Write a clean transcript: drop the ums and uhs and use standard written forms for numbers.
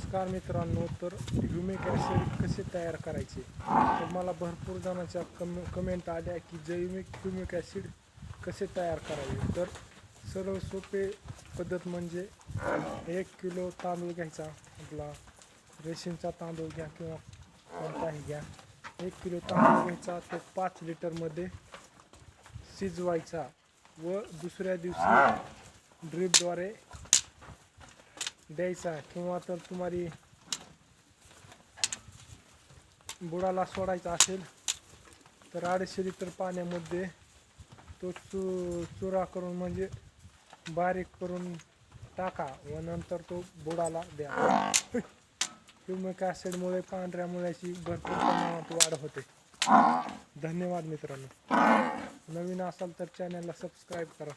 नमस्कार मित्रांनो, तर ह्युमिक ॲसिड कसे तयार करायचे, तर मला भरपूर जणांच्या कमेंट आल्या की जैविक ह्युमिक ॲसिड कसे तयार करावे. तर सरळ सोपे पद्धत म्हणजे 1 किलो तांदूळ घ्यायचा, आपला रेशनचा तांदूळ घ्या किंवा कोणताही घ्या. 1 किलो तांदूळ घ्यायचा, तो 5 लिटरमध्ये शिजवायचा व दुसऱ्या दिवशी ड्रीपद्वारे द्यायचा, किंवा तर तुम्हाला बुडाला सोडायचा असेल तर 250 लिटर पाण्यामध्ये तो चुरा करून म्हणजे बारीक करून टाका व नंतर तो बुडाला द्या. ह्युमिक ॲसिडमुळे पांढऱ्या मुळ्याची भरपूर प्रमाणात वाढ होते. धन्यवाद मित्रांनो. नवीन असाल तर चॅनलला सबस्क्राईब करा.